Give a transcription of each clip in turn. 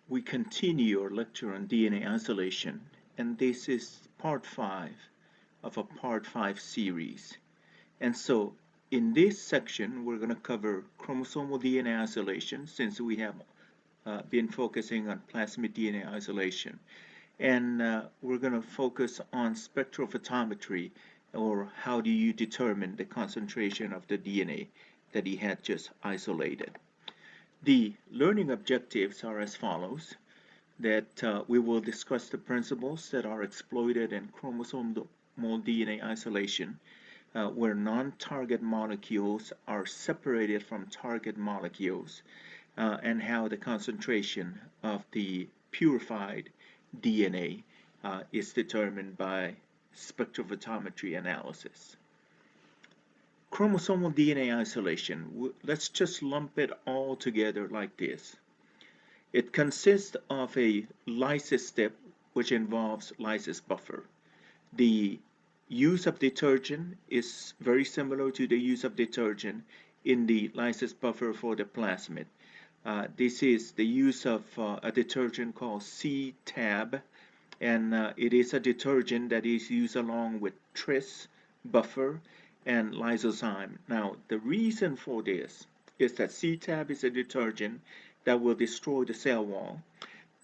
We continue our lecture on DNA isolation, and this is part 5 of a part 5 series. And so in this section, we're going to cover chromosomal DNA isolation, since we have been focusing on plasmid DNA isolation. And we're going to focus on spectrophotometry, or how do you determine the concentration of the DNA that he had just isolated. The learning objectives are as follows: that we will discuss the principles that are exploited in chromosomal DNA isolation, where non-target molecules are separated from target molecules, and how the concentration of the purified DNA is determined by spectrophotometry analysis. Chromosomal DNA isolation, let's just lump it all together like this. It consists of a lysis step, which involves lysis buffer. The use of detergent is very similar to the use of detergent in the lysis buffer for the plasmid. This is the use of a detergent called C-tab, and it is a detergent that is used along with tris, buffer, and lysozyme. Now, the reason for this is that C-tab is a detergent that will destroy the cell wall.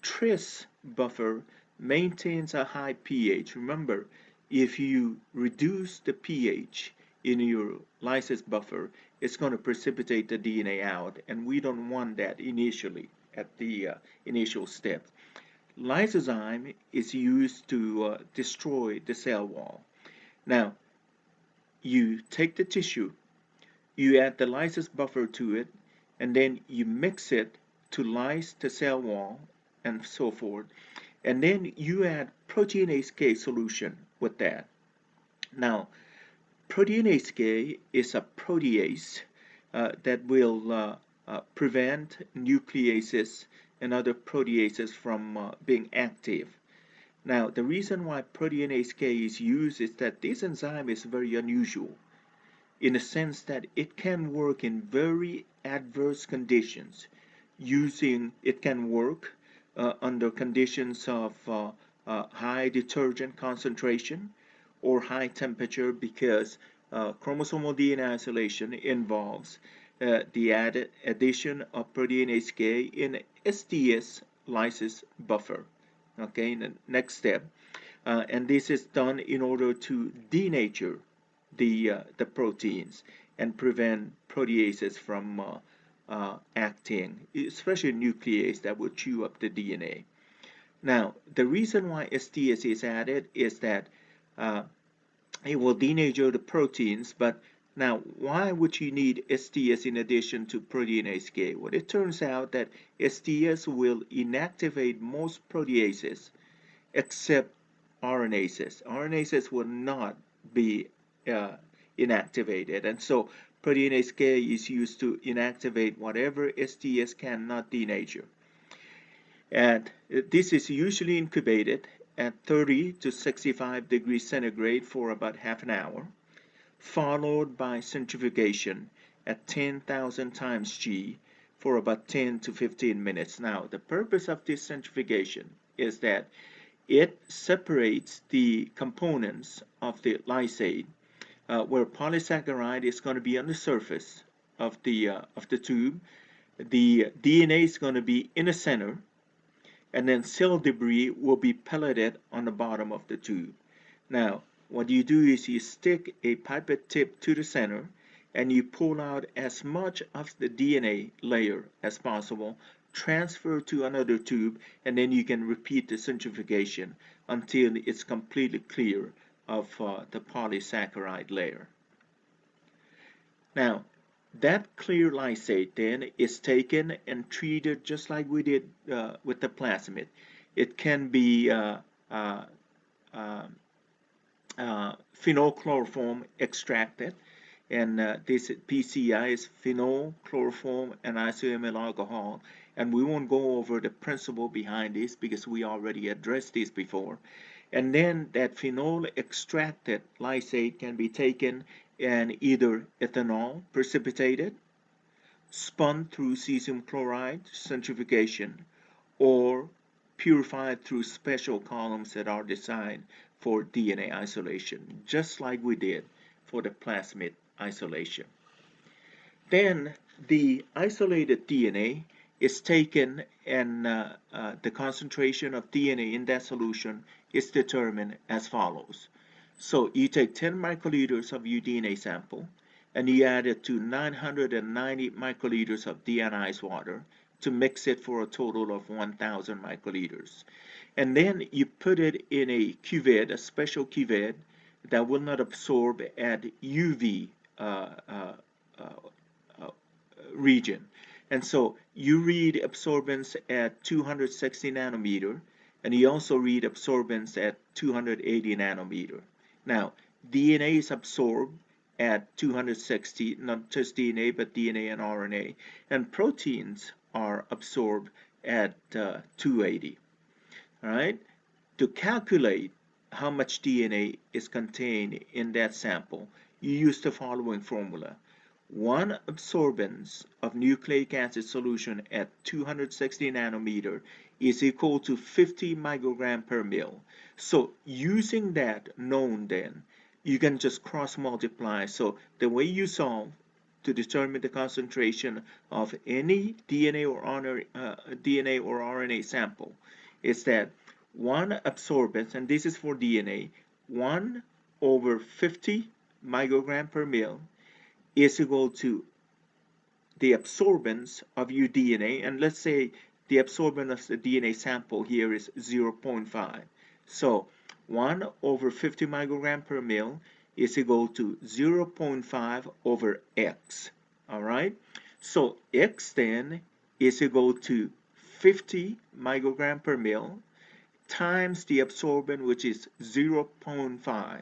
Tris, buffer, maintains a high pH. Remember, if you reduce the pH in your lysis buffer, it's going to precipitate the DNA out, and we don't want that initially at the initial step. Lysozyme is used to destroy the cell wall. Now, you take the tissue, you add the lysis buffer to it, and then you mix it to lyse the cell wall and so forth, and then you add proteinase K solution with that. Now, proteinase K is a protease that will prevent nucleases and other proteases from being active. Now, the reason why proteinase K is used is that this enzyme is very unusual, in the sense that it can work in very adverse conditions. It can work under conditions of high detergent concentration or high temperature, because chromosomal DNA isolation involves the addition of proteinase K in SDS lysis buffer. Okay, in the next step, and this is done in order to denature the proteins and prevent proteases from acting, especially nuclease that will chew up the DNA. Now, the reason why SDS is added is that it will denature the proteins, but now, why would you need SDS in addition to proteinase K? Well, it turns out that SDS will inactivate most proteases except RNases. RNases will not be inactivated, and so proteinase K is used to inactivate whatever SDS cannot denature. And this is usually incubated at 30 to 65 degrees centigrade for about half an hour, followed by centrifugation at 10,000 times G for about 10 to 15 minutes. Now, the purpose of this centrifugation is that it separates the components of the lysate, where polysaccharide is going to be on the surface of the tube. The DNA is going to be in the center, and then cell debris will be pelleted on the bottom of the tube. Now, what you do is you stick a pipette tip to the center, and you pull out as much of the DNA layer as possible, transfer to another tube, and then you can repeat the centrifugation until it's completely clear of the polysaccharide layer. Now, that clear lysate then is taken and treated just like we did with the plasmid. It can be phenylchloroform extracted, and this PCI is phenol, chloroform, and isoamyl alcohol, and we won't go over the principle behind this because we already addressed this before. And then that phenol extracted lysate can be taken and either ethanol precipitated, spun through cesium chloride centrifugation, or purified through special columns that are designed for DNA isolation, just like we did for the plasmid isolation. Then the isolated DNA is taken and the concentration of DNA in that solution is determined as follows. So you take 10 microliters of your DNA sample and you add it to 990 microliters of deionized water to mix it for a total of 1,000 microliters. And then you put it in a cuvette, a special cuvette that will not absorb at UV region. And so you read absorbance at 260 nanometer, and you also read absorbance at 280 nanometer. Now, DNA is absorbed at 260, not just DNA, but DNA and RNA, and proteins are absorbed at 280. All right? To calculate how much DNA is contained in that sample, you use the following formula. One absorbance of nucleic acid solution at 260 nanometer is equal to 50 microgram per mil. So using that known then, you can just cross multiply. So the way you solve to determine the concentration of any DNA or RNA sample is that one absorbance, and this is for DNA, 1 over 50 microgram per mil is equal to the absorbance of your DNA, and let's say the absorbance of the DNA sample here is 0.5. So 1 over 50 microgram per mil is equal to 0.5 over X. All right? So X then is equal to 50 microgram per mil times the absorbance, which is 0.5.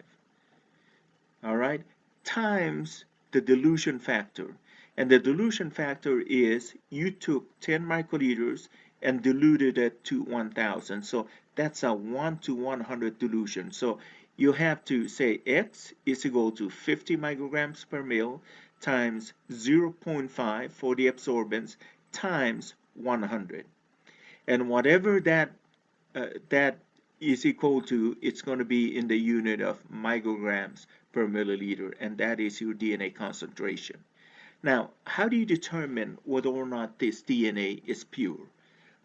All right, times the dilution factor. And the dilution factor is you took 10 microliters and diluted it to 1,000. So that's a 1 to 100 dilution. So you have to say X is equal to 50 micrograms per mil times 0.5 for the absorbance times 100. And whatever that is equal to, it's going to be in the unit of micrograms per milliliter, and that is your DNA concentration. Now, how do you determine whether or not this DNA is pure?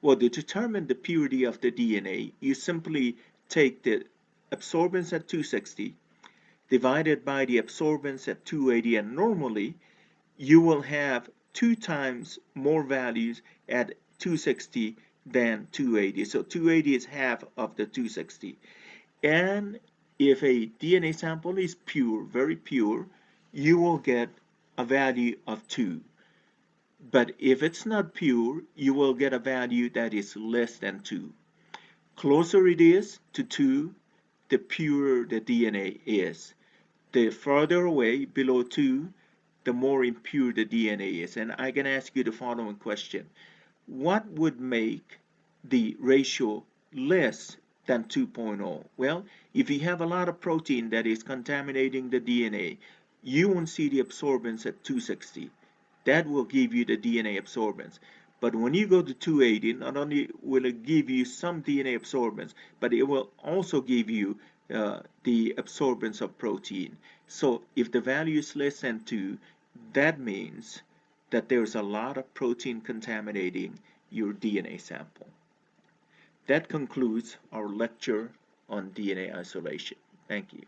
Well, to determine the purity of the DNA, you simply take the absorbance at 260 divided by the absorbance at 280, and normally you will have 2 times more values at 260 than 280. So 280 is half of the 260. And if a DNA sample is pure, very pure, you will get a value of 2. But if it's not pure, you will get a value that is less than 2. Closer it is to 2, the purer the DNA is. The further away, below 2, the more impure the DNA is. And I can ask you the following question. What would make the ratio less than 2.0? Well, if you have a lot of protein that is contaminating the DNA, you won't see the absorbance at 260. That will give you the DNA absorbance. But when you go to 280, not only will it give you some DNA absorbance, but it will also give you the absorbance of protein. So if the value is less than 2, that means that there's a lot of protein contaminating your DNA sample. That concludes our lecture on DNA isolation. Thank you.